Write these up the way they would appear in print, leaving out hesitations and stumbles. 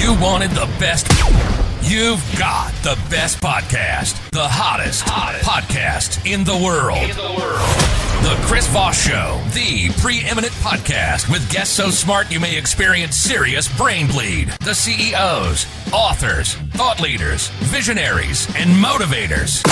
You wanted the best. You've got the best podcast, the hottest podcast in the world. The Chris Voss Show, the preeminent podcast with guests so smart you may experience serious brain bleed. The CEOs, authors, thought leaders, visionaries, and motivators.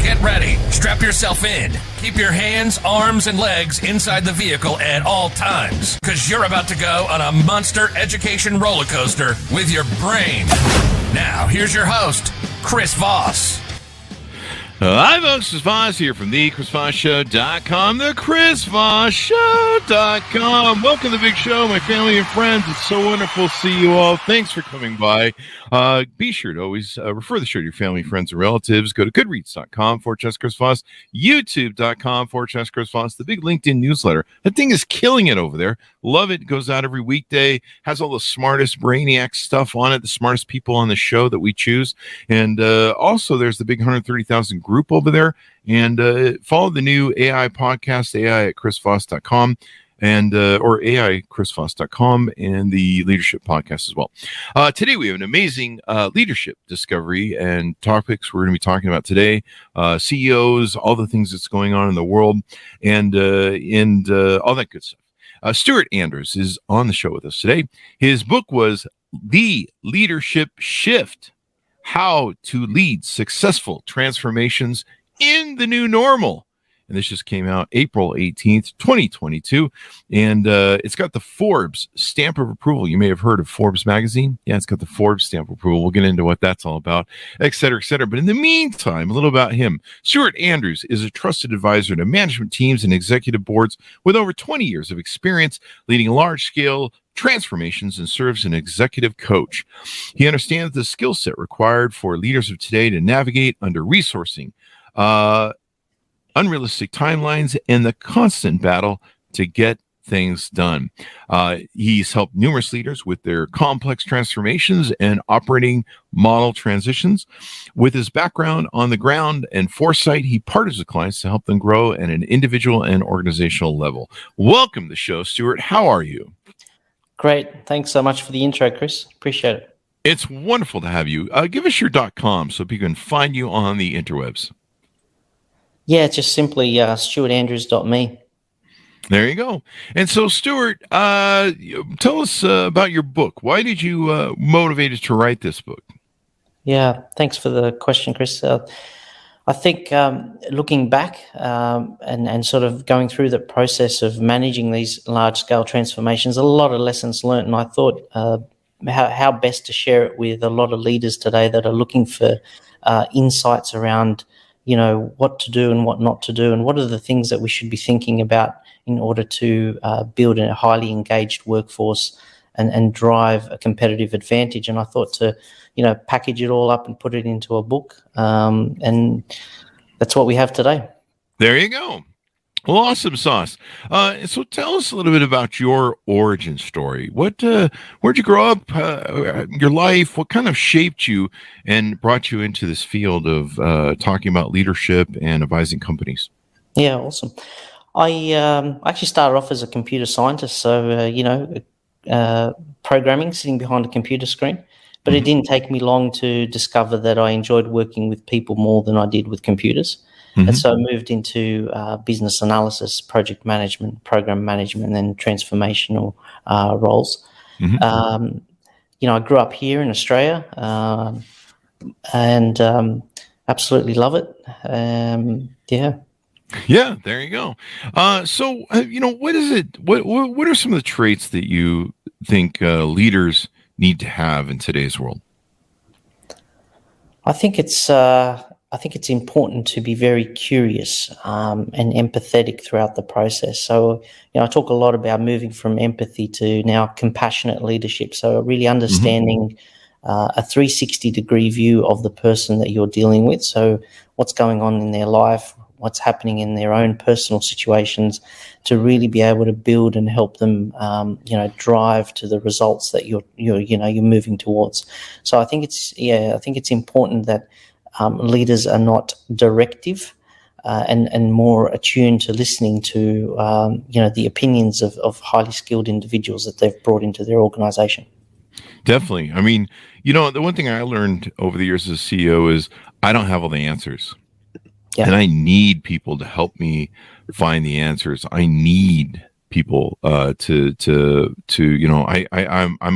Get ready. Strap yourself in. Keep your hands, arms, and legs inside the vehicle at all times, because you're about to go on a monster education roller coaster with your brain. Now, here's your host, Chris Voss. Hi, folks. It's Voss here from thechrisvossshow.com, thechrisvossshow.com. Welcome to the big show, my family and friends. It's so wonderful to see you all. Thanks for coming by. Be sure to always refer the show to your family, friends, and relatives. Go to goodreads.com/Chris Voss, youtube.com/Chris Voss, the big LinkedIn newsletter. That thing is killing it over there. Love it. Goes out every weekday. Has all the smartest brainiac stuff on it, the smartest people on the show that we choose. And also, there's the big 130,000 group over there. And follow the new AI podcast, AI at chrisvoss.com. And or AIChrisVoss.com, and the leadership podcast as well. Today we have an amazing leadership discovery and topics we're going to be talking about today. CEOs, all the things that's going on in the world, and all that good stuff. Stuart Andrews is on the show with us today. His book was The Leadership Shift: How to Lead Successful Transformations in the New Normal. And this just came out April 18th, 2022. And it's got the Forbes stamp of approval. You may have heard of Forbes magazine. Yeah, it's got the Forbes stamp of approval. We'll get into what that's all about, et cetera, et cetera. But in the meantime, a little about him. Stuart Andrews is a trusted advisor to management teams and executive boards with over 20 years of experience leading large-scale transformations and serves as an executive coach. He understands the skill set required for leaders of today to navigate under resourcing, unrealistic timelines, and the constant battle to get things done. He's helped numerous leaders with their complex transformations and operating model transitions. With his background on the ground and foresight, he partners with clients to help them grow at an individual and organizational level. Welcome to the show, Stuart. How are you? Great. Thanks so much for the intro, Chris. Appreciate it. It's wonderful to have you. Give us your .com so people can find you on the interwebs. Yeah, just simply stuartandrews.me. There you go. And so, Stuart, tell us about your book. Why did you motivated to write this book? Yeah, thanks for the question, Chris. I think looking back and sort of going through the process of managing these large-scale transformations, a lot of lessons learned, and I thought how best to share it with a lot of leaders today that are looking for insights around what to do and what not to do, and what are the things that we should be thinking about in order to build a highly engaged workforce and drive a competitive advantage. And I thought to, package it all up and put it into a book. And that's what we have today. There you go. Well, awesome sauce. So tell us a little bit about your origin story. Where'd you grow up? Your life? What kind of shaped you and brought you into this field of talking about leadership and advising companies? Yeah, awesome. I actually started off as a computer scientist, so programming, sitting behind a computer screen. But It didn't take me long to discover that I enjoyed working with people more than I did with computers. And so I moved into business analysis, project management, program management, and then transformational roles. I grew up here in Australia and absolutely love it. Yeah, there you go. So, what is it? What are some of the traits that you think leaders need to have in today's world? I think it's important to be very curious and empathetic throughout the process. So, I talk a lot about moving from empathy to now compassionate leadership. So really understanding a 360-degree view of the person that you're dealing with. So what's going on in their life, what's happening in their own personal situations, to really be able to build and help them, drive to the results that you're moving towards. So I think it's important that leaders are not directive and more attuned to listening to the opinions of highly skilled individuals that they've brought into their organization. Definitely. I mean, you know, the one thing I learned over the years as a CEO is I don't have all the answers. And Yeah. I need people to help me find the answers. I need people I'm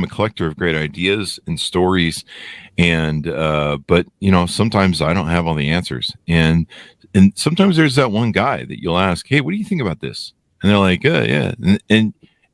a collector of great ideas and stories, and but you know, sometimes I don't have all the answers, and sometimes there's that one guy that you'll ask, hey, what do you think about this? And they're like, yeah,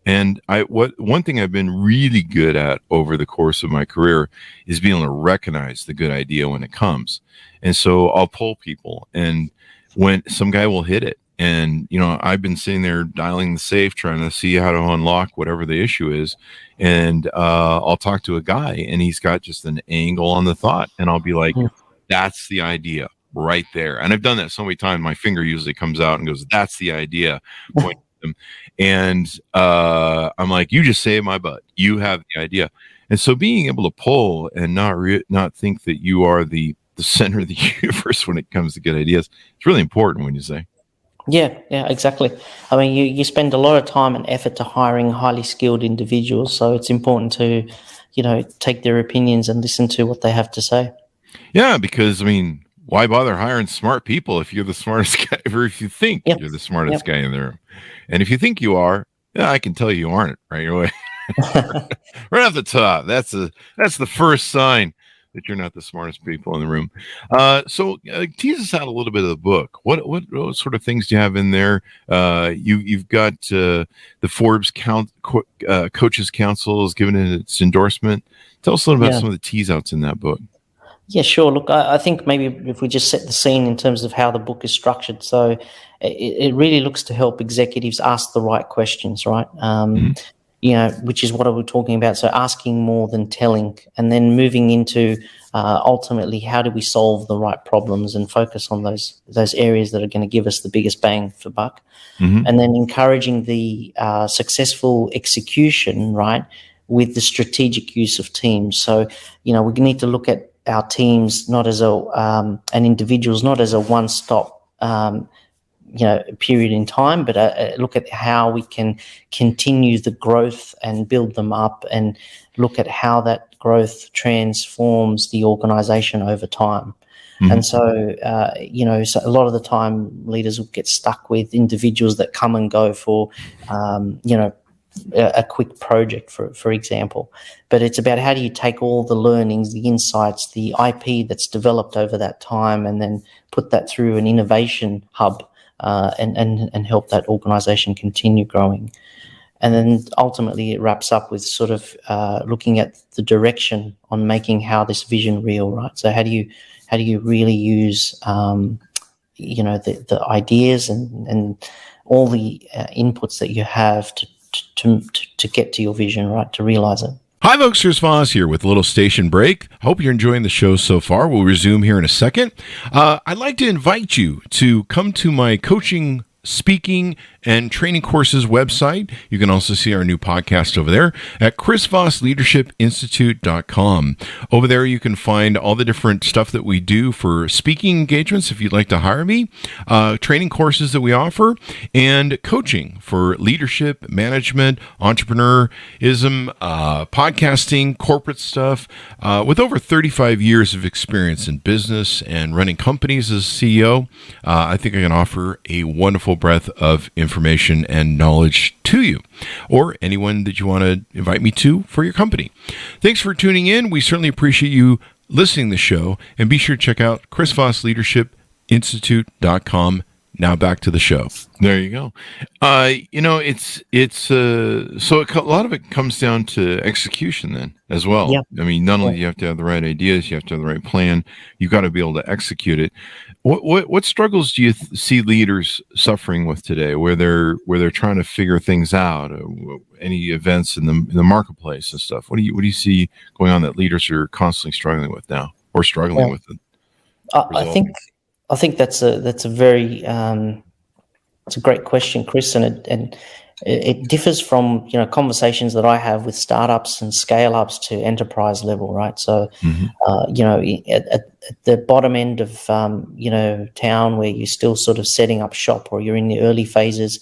and I what one thing I've been really good at over the course of my career is being able to recognize the good idea when it comes. And so I'll pull people, and when some guy will hit it, and you know, I've been sitting there dialing the safe, trying to see how to unlock whatever the issue is, and I'll talk to a guy, and he's got just an angle on the thought, and I'll be like, Mm. "That's the idea right there." And I've done that so many times, my finger usually comes out and goes, "That's the idea." Point at them, and I'm like, "You just saved my butt. You have the idea." And so, being able to pull and not think that you are the center of the universe when it comes to good ideas. It's really important when you say. Yeah, exactly. I mean, you spend a lot of time and effort to hiring highly skilled individuals, so it's important to, take their opinions and listen to what they have to say. Yeah, because I mean, why bother hiring smart people if you're the smartest guy, or if you think Yep. you're the smartest Yep. guy in the room? And if you think you are, yeah, I can tell you aren't right away. Right off the top, that's the first sign that you're not the smartest people in the room. So tease us out a little bit of the book. What sort of things do you have in there? You've got the Forbes Coaches Council has given it its endorsement. Tell us a little about Yeah. some of the tease outs in that book. Yeah, sure. Look, I think maybe if we just set the scene in terms of how the book is structured. So it really looks to help executives ask the right questions, right? Mhm. Which is what I was talking about. So asking more than telling, and then moving into ultimately how do we solve the right problems and focus on those areas that are going to give us the biggest bang for buck. Mhm. And then encouraging the successful execution, right, with the strategic use of teams. So, we need to look at our teams not as and individuals not as a one-stop period in time, but look at how we can continue the growth and build them up, and look at how that growth transforms the organization over time. Mhm. And so, so a lot of the time leaders will get stuck with individuals that come and go for, a quick project, for example. But it's about how do you take all the learnings, the insights, the IP that's developed over that time, and then put that through an innovation hub, and help that organization continue growing. And then ultimately it wraps up with sort of looking at the direction on making how this vision real, right? So how do you really use the ideas and all the inputs that you have to get to your vision, right? To realize it. Hi, folks. Here's Voss here with a little station break. Hope you're enjoying the show so far. We'll resume here in a second. I'd like to invite you to come to my coaching, speaking, and training courses website. You can also see our new podcast over there at chrisvossleadershipinstitute.com. Over there, you can find all the different stuff that we do for speaking engagements if you'd like to hire me, training courses that we offer, and coaching for leadership, management, entrepreneurism, podcasting, corporate stuff. With over 35 years of experience in business and running companies as CEO, I think I can offer a wonderful breadth of information and knowledge to you, or anyone that you want to invite me to for your company. Thanks for tuning in. We certainly appreciate you listening to the show, and be sure to check out chrisvossleadershipinstitute.com. Now back to the show. There you go. So a lot of it comes down to execution then as well. Yeah. I mean, not only do you have to have the right ideas, you have to have the right plan. You've got to be able to execute it. What struggles do you see leaders suffering with today, where they're trying to figure things out? Any events in the marketplace and stuff? What do you see going on that leaders are constantly struggling with now, or struggling with it? I think that's a very it's a great question, Chris, and it differs from conversations that I have with startups and scale ups to enterprise level, right? So at the bottom end of town, where you're still sort of setting up shop, or you're in the early phases,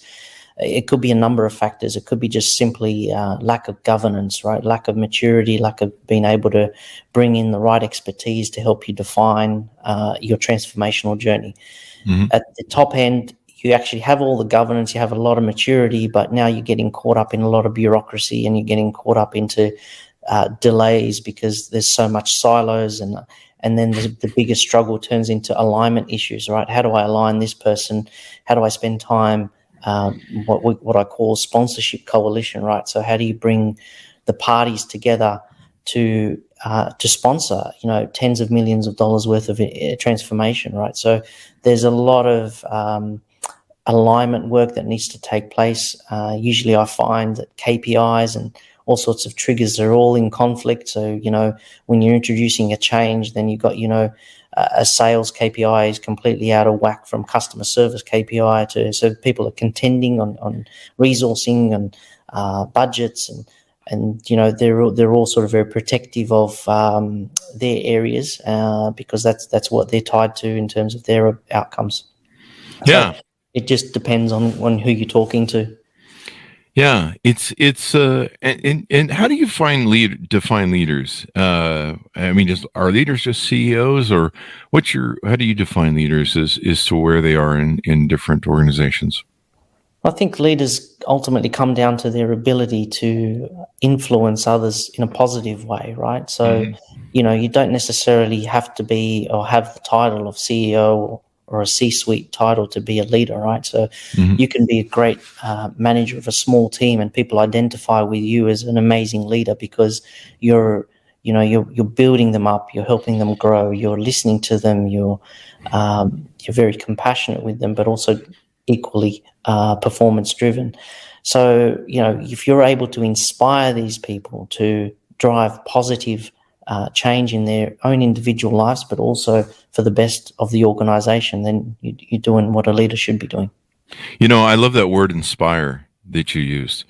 it could be a number of factors. It could be just simply lack of governance, right? Lack of maturity, lack of being able to bring in the right expertise to help you define your transformational journey. Mm-hmm. At the top end, you actually have all the governance, you have a lot of maturity, but now you're getting caught up in a lot of bureaucracy, and you're getting caught up into delays because there's so much silos, and then the biggest struggle turns into alignment issues, right? How do I align this person? How do I spend time? What I call sponsorship coalition, right? So how do you bring the parties together to sponsor, tens of millions of dollars worth of transformation, right? So there's a lot of alignment work that needs to take place. Usually I find that KPIs and all sorts of triggers are all in conflict. So, when you're introducing a change, then you've got, a sales KPI is completely out of whack from customer service KPI so people are contending on resourcing and budgets and they're all sort of very protective of their areas because that's what they're tied to in terms of their outcomes. Yeah. So it just depends on who you're talking to. Yeah, it's and how do you define leaders? I mean, are leaders just CEOs, or how do you define leaders as to where they are in different organizations? I think leaders ultimately come down to their ability to influence others in a positive way, right? So, you don't necessarily have to be or have the title of CEO or a C-suite title to be a leader, right? So you can be a great manager of a small team, and people identify with you as an amazing leader because you're building them up, you're helping them grow, you're listening to them, you're very compassionate with them, but also equally performance driven. So, if you're able to inspire these people to drive positive change in their own individual lives, but also for the best of the organization, then you're doing what a leader should be doing. I love that word inspire that you used.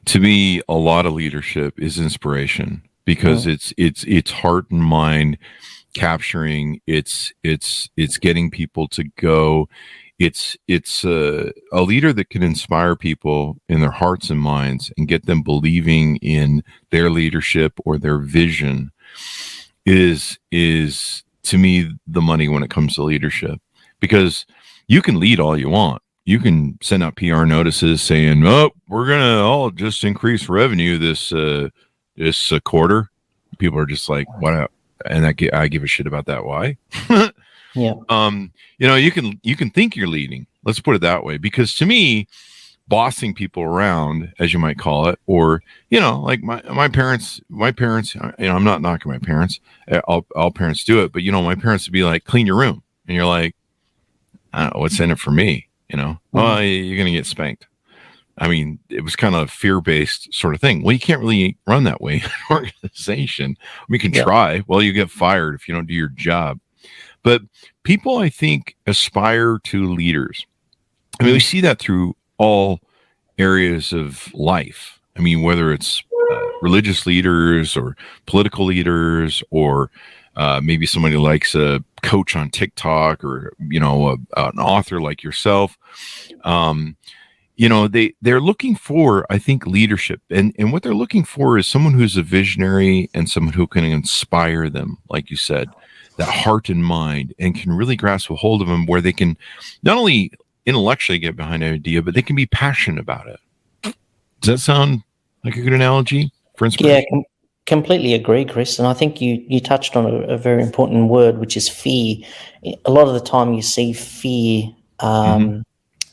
To me, a lot of leadership is inspiration because it's heart and mind capturing. It's getting people to go. It's a leader that can inspire people in their hearts and minds and get them believing in their leadership or their vision is to me the money when it comes to leadership, because you can lead all you want. You can send out PR notices saying, "Oh, we're gonna all just increase revenue this quarter." People are just like, "What?" And I give a shit about that. Why? Yeah. You can think you're leading. Let's put it that way, because to me, bossing people around, as you might call it, or like my parents. I'm not knocking my parents. All parents do it, but my parents would be like, "Clean your room," and you're like, "I don't know what's in it for me." Well, you're gonna get spanked. I mean, it was kind of a fear-based sort of thing. Well, you can't really run that way in an organization. We can try. Well, you get fired if you don't do your job. But people, I think, aspire to leaders. I mean, we see that through all areas of life. I mean, whether it's religious leaders or political leaders, or maybe somebody likes a coach on TikTok, or an author like yourself. They're looking for, I think, leadership, and what they're looking for is someone who's a visionary and someone who can inspire them, like you said, that heart and mind, and can really grasp a hold of them, where they can not only intellectually get behind an idea, but they can be passionate about it. Does that sound like a good analogy for inspiration? Yeah, completely agree, Chris. And I think you touched on a very important word, which is fear. A lot of the time you see fear, and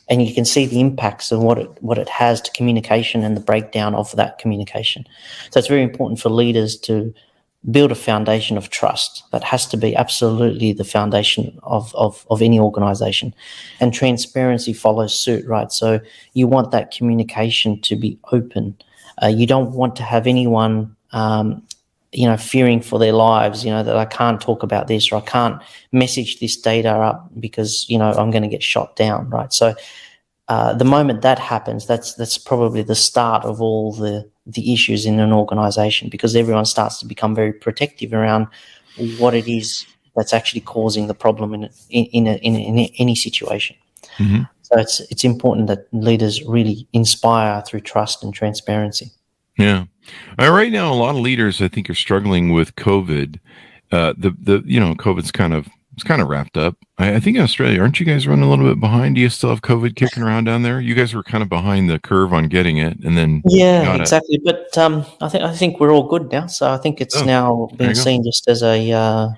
you can see the impacts of what it has to communication and the breakdown of that communication. So it's very important for leaders to build a foundation of trust. That has to be absolutely the foundation of any organization. And transparency follows suit, right? So you want that communication to be open. You don't want to have anyone, fearing for their lives, that I can't talk about this, or I can't message this data up because, I'm going to get shot down, right? So the moment that happens, that's probably the start of all the issues in an organization, because everyone starts to become very protective around what it is that's actually causing the problem in any situation. So it's important that leaders really inspire through trust and transparency. Yeah. Right now, a lot of leaders, I think, are struggling with COVID. COVID's it's kind of wrapped up. I think in Australia, aren't you guys running a little bit behind? Do you still have COVID kicking around down there? You guys were kind of behind the curve on getting it, and then Yeah, got it. exactly. But I think we're all good now. So I think it's now being seen just as a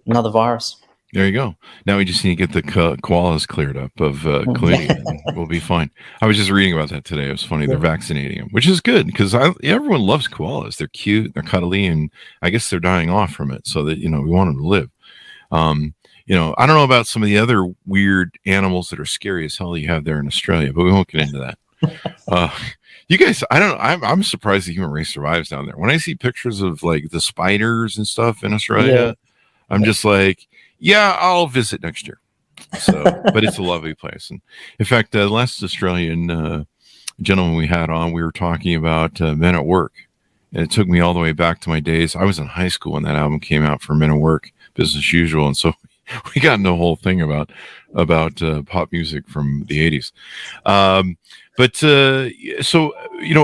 another virus. There you go. Now we just need to get the koalas cleared up of chlamydia, and we'll be fine. I was just reading about that today. It was funny. They're vaccinating them, which is good because everyone loves koalas. They're cute, they're cuddly, and I guess they're dying off from it. So that we want them to live. I don't know about some of the other weird animals that are scary as hell you have there in Australia, but we won't get into that. You guys, I don't know. I'm surprised the human race survives down there. When I see pictures of like the spiders and stuff in Australia, I'm just like, yeah, I'll visit next year. So, but it's a lovely place. And in fact, the last Australian gentleman we had on, we were talking about Men at Work. And it took me all the way back to my days. I was in high school when that album came out for Men at Work, Business as Usual. And so we got into the whole thing about pop music from the 80s. So,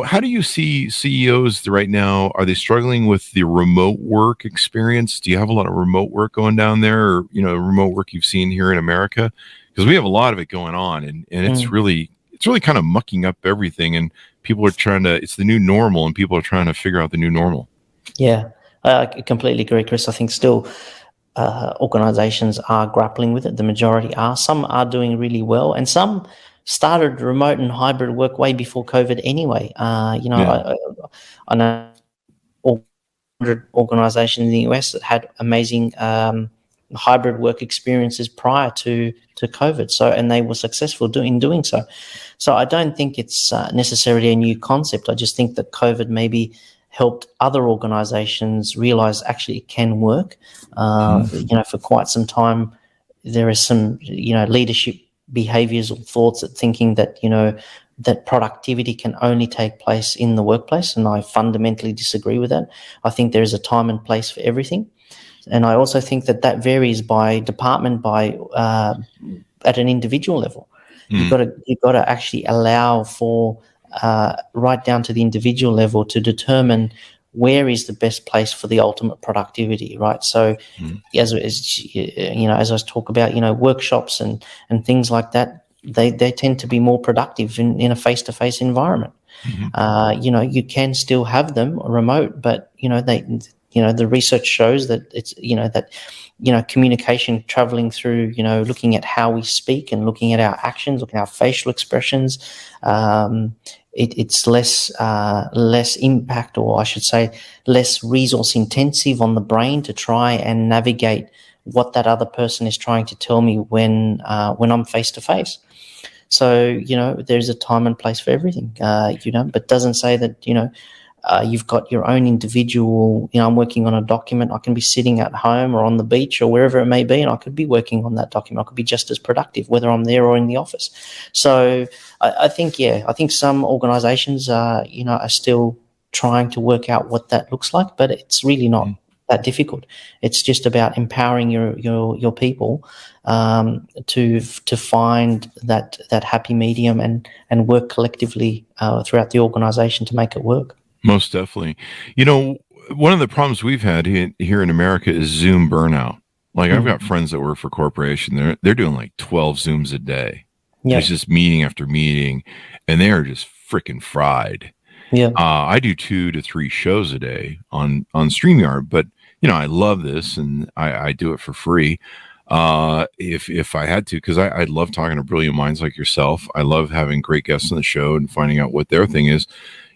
how do you see CEOs right now? Are they struggling with the remote work experience? Do you have a lot of remote work going down there, or, remote work you've seen here in America? Because we have a lot of it going on, and it's really kind of mucking up everything, and people are it's the new normal, and people are trying to figure out the new normal. Yeah, I completely agree, Chris. I think still organizations are grappling with it. The majority are. Some are doing really well, and some started remote and hybrid work way before COVID anyway. I know 100 organizations in the US that had amazing hybrid work experiences prior to COVID. So, and they were successful in doing so. So I don't think it's necessarily a new concept. I just think that COVID maybe helped other organizations realize actually it can work. For quite some time, there is some, leadership behaviors or thoughts that thinking that, that productivity can only take place in the workplace. And I fundamentally disagree with that. I think there is a time and place for everything. And I also think that varies by department, at an individual level. You've got to actually allow for right down to the individual level to determine where is the best place for the ultimate productivity, right? So as I talk about, workshops and things like that, they tend to be more productive in a face-to-face environment. You can still have them remote, but the research shows that it's communication traveling through looking at how we speak and looking at our actions, looking at our facial expressions. It's less impact, or I should say less resource intensive on the brain to try and navigate what that other person is trying to tell me when I'm face to face. So, there's a time and place for everything, but doesn't say that, you've got your own individual, I'm working on a document. I can be sitting at home or on the beach or wherever it may be, and I could be working on that document. I could be just as productive, whether I'm there or in the office. So I think some organizations are still trying to work out what that looks like, but it's really not that difficult. It's just about empowering your people to find that happy medium and work collectively throughout the organization to make it work. Most definitely. One of the problems we've had here in America is Zoom burnout. Like I've got friends that work for corporation. They're doing like 12 Zooms a day. Yep. It's just meeting after meeting, and they are just freaking fried. Yeah. I do 2 to 3 shows a day on StreamYard, but I love this and I do it for free. If I had to, because I love talking to brilliant minds like yourself. I love having great guests on the show and finding out what their thing is.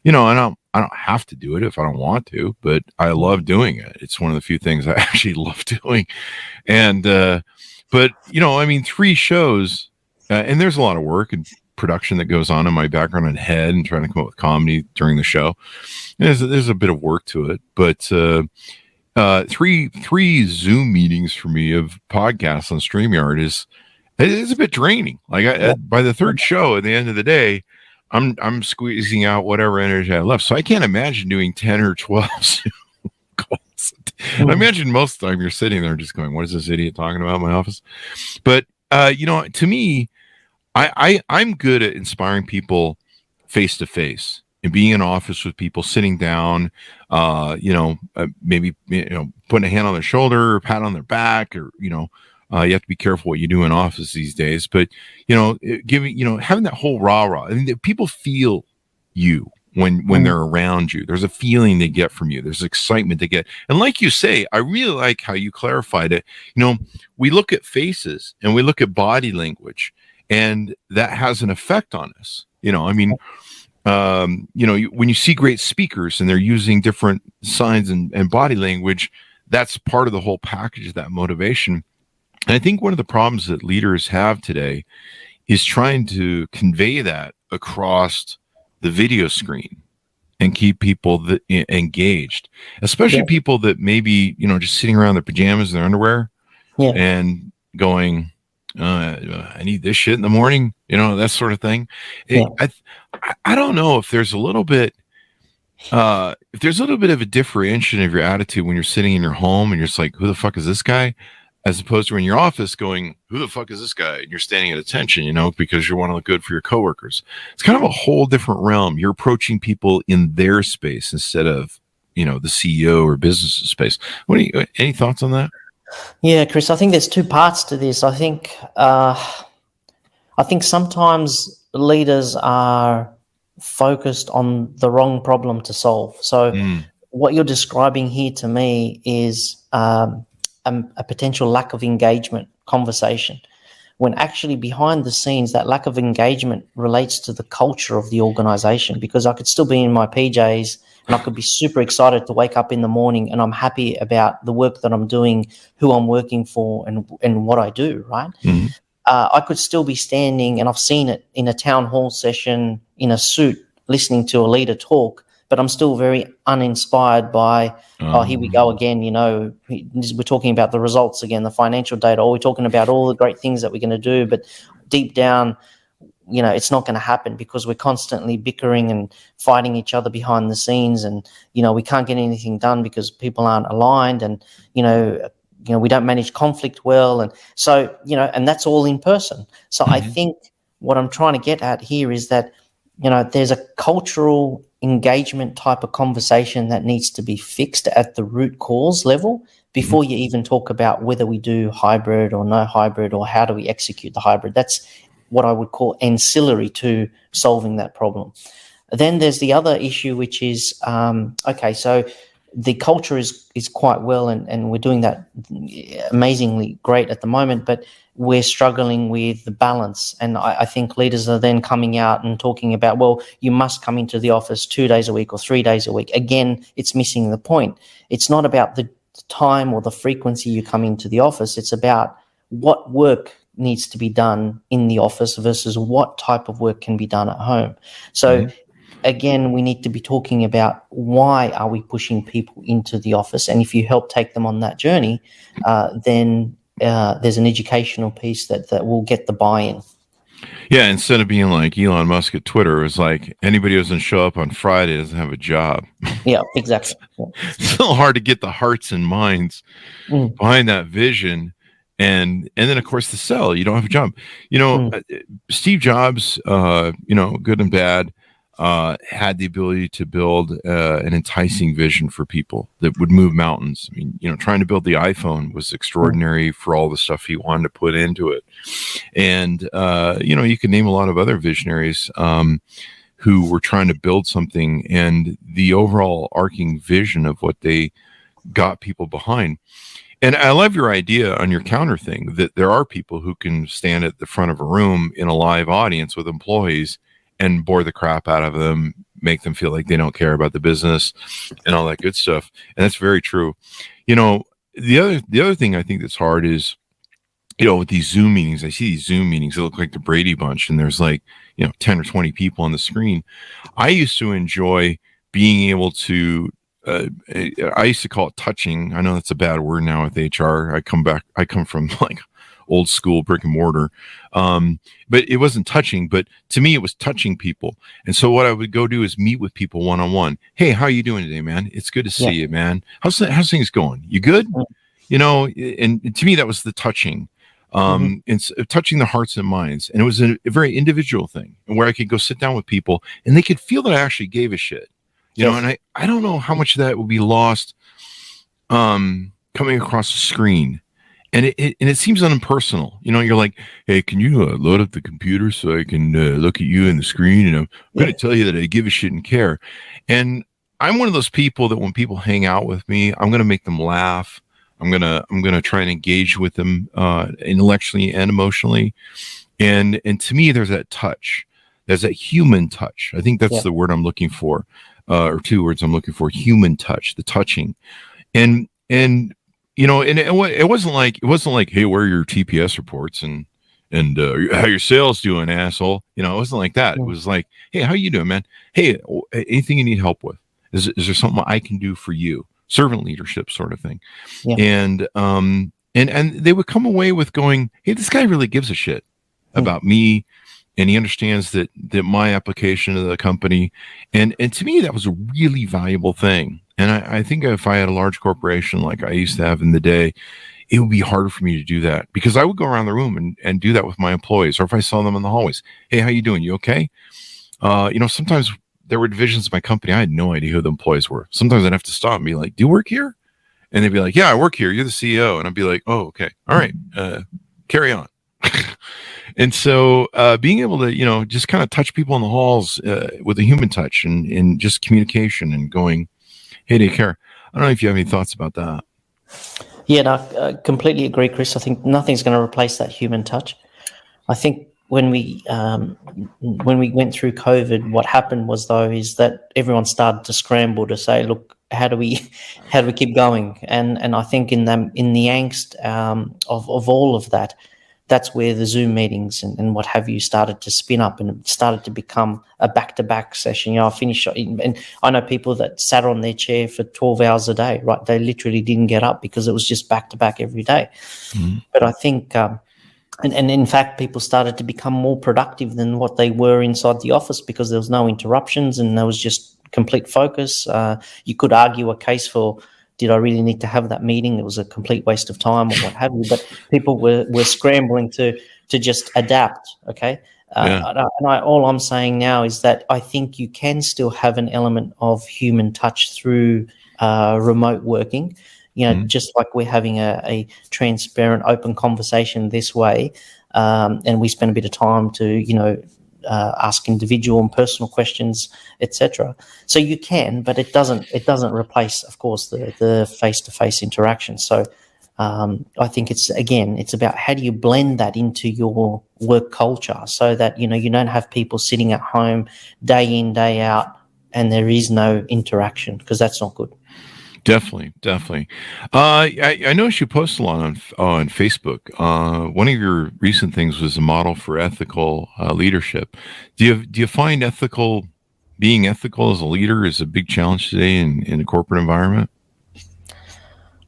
I don't have to do it if I don't want to, but I love doing it. It's one of the few things I actually love doing. And, but 3 shows, and there's a lot of work and production that goes on in my background and head and trying to come up with comedy during the show. There's a bit of work to it, but, 3 Zoom meetings for me of podcasts on StreamYard is a bit draining. Like by the 3rd show at the end of the day, I'm squeezing out whatever energy I have left. So I can't imagine doing 10 or 12 Zoom calls. I imagine most of the time you're sitting there just going, what is this idiot talking about in my office? But, to me, I'm good at inspiring people face to face and being in office with people, sitting down, maybe, putting a hand on their shoulder, or pat on their back, or, you have to be careful what you do in office these days, but, having that whole rah-rah. I mean, people feel you when they're around you. There's a feeling they get from you. There's excitement they get. And like you say, I really like how you clarified it. We look at faces and we look at body language, and that has an effect on us. When you see great speakers and they're using different signs and body language, that's part of the whole package of that motivation. And I think one of the problems that leaders have today is trying to convey that across the video screen and keep people engaged, especially people that maybe, just sitting around their pajamas and their underwear and going, I need this shit in the morning, that sort of thing. I don't know if there's a little bit of a differentiation of your attitude when you're sitting in your home and you're just like, who the fuck is this guy? As opposed to in your office going, who the fuck is this guy? And you're standing at attention, because you want to look good for your coworkers. It's kind of a whole different realm. You're approaching people in their space instead of, the CEO or business space. Any thoughts on that? Yeah, Chris, I think there's two parts to this. I think sometimes leaders are focused on the wrong problem to solve. So what you're describing here to me is a potential lack of engagement conversation, when actually behind the scenes, that lack of engagement relates to the culture of the organization. Because I could still be in my PJs and I could be super excited to wake up in the morning and I'm happy about the work that I'm doing, who I'm working for, and what I do, right? Mm-hmm. I could still be standing, and I've seen it in a town hall session in a suit, listening to a leader talk, but I'm still very uninspired by, here we go again, we're talking about the results again, the financial data, or we're talking about all the great things that we're going to do, but deep down, it's not going to happen because we're constantly bickering and fighting each other behind the scenes, and, we can't get anything done because people aren't aligned, and, we don't manage conflict well. And so, and that's all in person. So I think what I'm trying to get at here is that, there's a cultural engagement type of conversation that needs to be fixed at the root cause level before you even talk about whether we do hybrid or no hybrid, or how do we execute the hybrid. That's what I would call ancillary to solving that problem. Then there's the other issue, which is, so the culture is quite well, and we're doing that amazingly great at the moment, but we're struggling with the balance. And I think leaders are then coming out and talking about, well, you must come into the office 2 days a week or 3 days a week. Again, it's missing the point. It's not about the time or the frequency you come into the office. It's about what work needs to be done in the office versus what type of work can be done at home. So again, we need to be talking about why are we pushing people into the office, and if you help take them on that journey, then there's an educational piece that will get the buy-in. Yeah, instead of being like Elon Musk at Twitter, it's like anybody who doesn't show up on Friday doesn't have a job. Yeah, exactly. It's a little hard to get the hearts and minds behind that vision. And then, of course, the sell. You don't have a job. Steve Jobs, good and bad, had the ability to build an enticing vision for people that would move mountains. I mean, trying to build the iPhone was extraordinary for all the stuff he wanted to put into it. And, you can name a lot of other visionaries who were trying to build something, and the overall arcing vision of what they got people behind. And I love your idea on your counter thing, that there are people who can stand at the front of a room in a live audience with employees and bore the crap out of them, make them feel like they don't care about the business and all that good stuff. And that's very true. The other thing I think that's hard is, with these Zoom meetings, I see these Zoom meetings that look like the Brady Bunch, and there's 10 or 20 people on the screen. I used to enjoy being able to, I used to call it touching. I know that's a bad word now with HR. I come from old school brick and mortar. But it wasn't touching, but to me, it was touching people. And so what I would go do is meet with people one-on-one. Hey, how are you doing today, man? It's good to see you, man. How's things going? You good? And to me, that was the touching. touching the hearts and minds. And it was a very individual thing, where I could go sit down with people and they could feel that I actually gave a shit, you know. And I don't know how much of that will be lost coming across the screen. And it seems unpersonal. You know, you're like, hey, can you load up the computer so I can look at you in the screen? And I'm going to tell you that I give a shit and care. And I'm one of those people that when people hang out with me, I'm going to make them laugh. I'm going to try and engage with them intellectually and emotionally. And to me, there's that touch. There's that human touch. I think that's the word I'm looking for, or two words I'm looking for: human touch, the touching. And you know, and it wasn't like, hey, where are your TPS reports and how your sales doing, asshole? You know, it wasn't like that. It was like, hey, how you doing, man? Hey, anything you need help with? Is there something I can do for you? Servant leadership sort of thing. And they would come away with going, hey, this guy really gives a shit about me, and he understands that my application of the company, and to me that was a really valuable thing. And I think if I had a large corporation like I used to have in the day, it would be harder for me to do that, because I would go around the room and do that with my employees, or if I saw them in the hallways. Hey, how you doing? You okay? You know, sometimes there were divisions of my company, I had no idea who the employees were. Sometimes I'd have to stop and be like, do you work here? And they'd be like, yeah, I work here. You're the CEO. And I'd be like, oh, okay. All right. Carry on. And so being able to, you know, just kind of touch people in the halls with a human touch and just communication and going, hey, do you care? I don't know if you have any thoughts about that. Yeah, no, I completely agree, Chris. I think nothing's going to replace that human touch. I think when we went through COVID, what happened was is that everyone started to scramble to say, look, how do we keep going? And I think in the angst of all of that, that's where the Zoom meetings and what have you started to spin up, and it started to become a back-to-back session. You know, I finished, and I know people that sat on their chair for 12 hours a day, right? They literally didn't get up because it was just back-to-back every day. But I think, and in fact, people started to become more productive than what they were inside the office, because there was no interruptions and there was just complete focus. You could argue a case for, did I really need to have that meeting? It was a complete waste of time or what have you. But people were scrambling to just adapt. Okay. All I'm saying now is that I think you can still have an element of human touch through remote working. You know, just like we're having a transparent, open conversation this way, and we spend a bit of time to, you know, ask individual and personal questions, etc. So you can, but it doesn't replace, of course, the face-to-face interaction. So I think it's about how do you blend that into your work culture, so that, you know, you don't have people sitting at home day in, day out, and there is no interaction, because that's not good. Definitely. I noticed you post a lot on Facebook. One of your recent things was a model for ethical leadership. Do you find being ethical as a leader is a big challenge today in a corporate environment?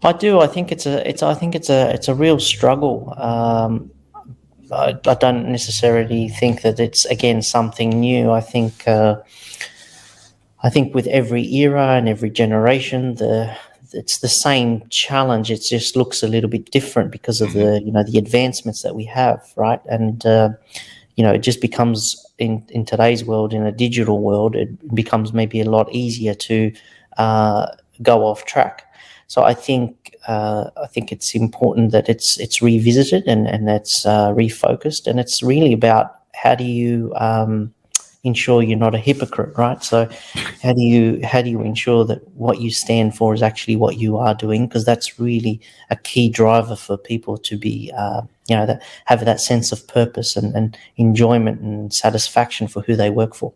I do. I think it's a real struggle. I don't necessarily think that it's, again, something new. I think with every era and every generation, it's the same challenge. It just looks a little bit different because of the advancements that we have, right? And it just becomes, in today's world, in a digital world, it becomes maybe a lot easier to go off track. So I think it's important that it's revisited and it's refocused, and it's really about how do you ensure you're not a hypocrite, right? So how do you ensure that what you stand for is actually what you are doing? Because that's really a key driver for people to be, that have that sense of purpose and enjoyment and satisfaction for who they work for.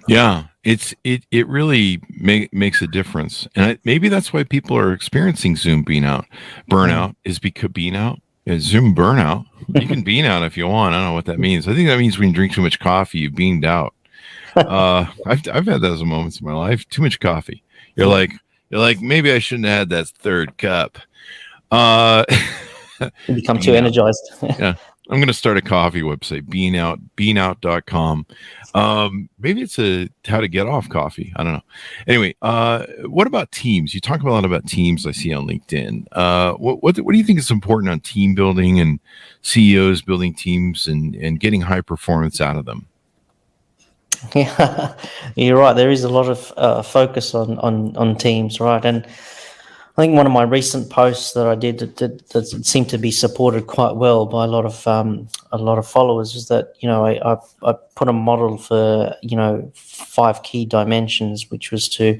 Yeah, it really makes a difference, and maybe that's why people are experiencing Zoom burnout is because Zoom burnout. You can bean out if you want. I don't know what that means. I think that means when you drink too much coffee, you beaned out. I've had those moments in my life. Too much coffee. You're like maybe I shouldn't have had that third cup. You become too energized. Yeah. I'm going to start a coffee website, beanout.com. Maybe it's how to get off coffee. I don't know. Anyway, what about teams? You talk a lot about teams I see on LinkedIn. What do you think is important on team building and CEOs building teams and getting high performance out of them? Yeah, you're right. There is a lot of focus on teams, right? And I think one of my recent posts that I did that seemed to be supported quite well by a lot of followers is that I put a model for 5 key dimensions, which was to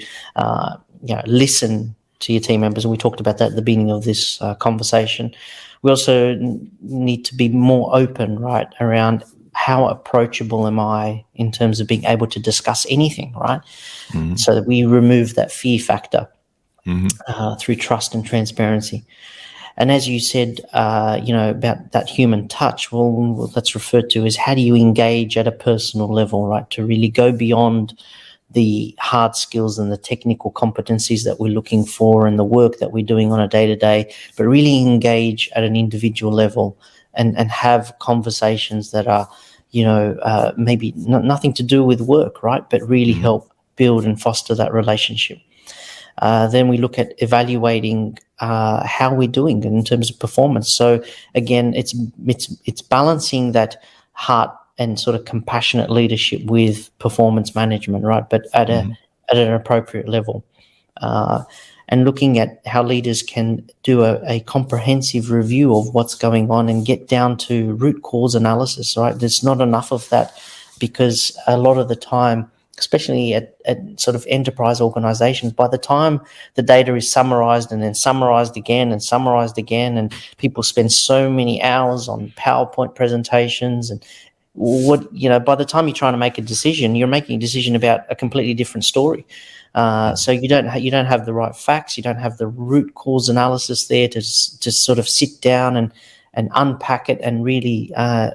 listen to your team members, and we talked about that at the beginning of this conversation. We also need to be more open, right, around how approachable am I in terms of being able to discuss anything, right? Mm-hmm. So that we remove that fear factor. Mm-hmm. Through trust and transparency. And as you said, about that human touch, well, that's referred to as how do you engage at a personal level, right? To really go beyond the hard skills and the technical competencies that we're looking for and the work that we're doing on a day-to-day, but really engage at an individual level and have conversations that are, maybe nothing to do with work, right? But really help build and foster that relationship. Then we look at evaluating how we're doing in terms of performance. So again, it's balancing that heart and sort of compassionate leadership with performance management, right? But at an appropriate level, and looking at how leaders can do a comprehensive review of what's going on and get down to root cause analysis, right? There's not enough of that because a lot of the time, especially at sort of enterprise organizations, by the time the data is summarized and then summarized again, and people spend so many hours on PowerPoint presentations and by the time you're trying to make a decision, you're making a decision about a completely different story. So you don't have the right facts, you don't have the root cause analysis there to sort of sit down and unpack it and really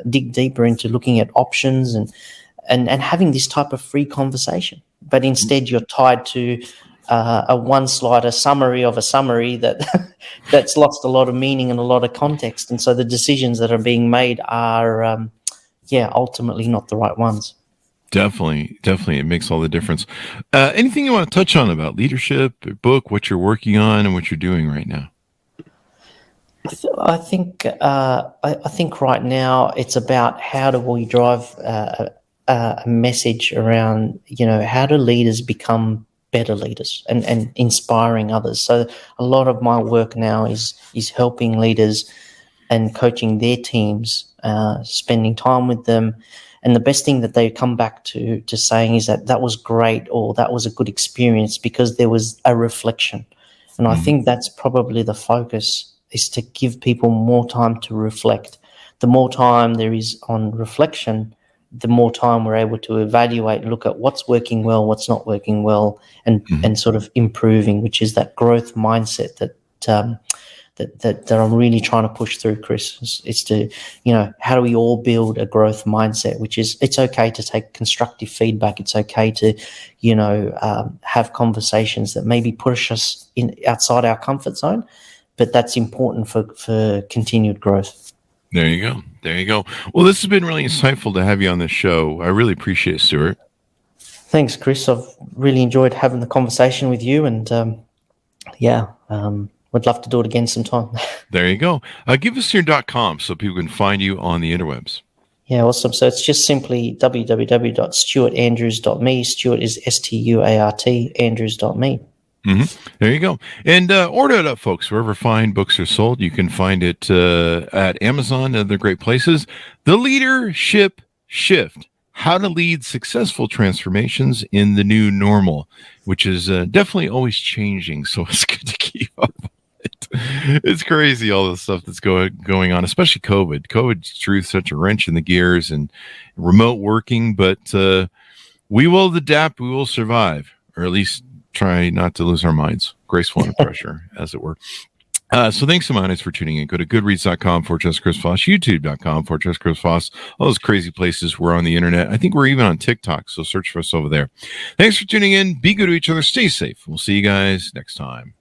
dig deeper into looking at options and having this type of free conversation. But instead you're tied to a one-slide, a summary of a summary that's lost a lot of meaning and a lot of context. And so the decisions that are being made are, ultimately not the right ones. Definitely. It makes all the difference. Anything you want to touch on about leadership, your book, what you're working on and what you're doing right now? I think right now it's about how do we drive a message around, how do leaders become better leaders and inspiring others. So a lot of my work now is helping leaders and coaching their teams, spending time with them. And the best thing that they come back to saying is that was great or that was a good experience because there was a reflection. And I think that's probably the focus, is to give people more time to reflect. The more time there is on reflection, the more time we're able to evaluate and look at what's working well, what's not working well, and sort of improving, which is that growth mindset that I'm really trying to push through, Chris. It's to, how do we all build a growth mindset, which is it's okay to take constructive feedback. It's okay to, have conversations that maybe push us outside our comfort zone, but that's important for continued growth. There you go. Well, this has been really insightful to have you on the show. I really appreciate it, Stuart. Thanks, Chris. I've really enjoyed having the conversation with you, and would love to do it again sometime. There you go. Give us your .com so people can find you on the interwebs. Yeah, awesome. So it's just simply www.stuartandrews.me. Stuart is Stuart, Andrews.me. There you go. And order it up, folks. Wherever fine books are sold, you can find it at Amazon and other great places. The Leadership Shift: How to Lead Successful Transformations in the New Normal, which is definitely always changing. So it's good to keep up with it. It's crazy, all the stuff that's going on, especially COVID. COVID threw such a wrench in the gears and remote working, but we will adapt. We will survive, or at least try not to lose our minds. Graceful under pressure, as it were. So thanks so much for tuning in. Go to goodreads.com/Chris Voss, youtube.com/Chris Voss, all those crazy places. We're on the internet. I think we're even on TikTok, so search for us over there. Thanks for tuning in. Be good to each other. Stay safe. We'll see you guys next time.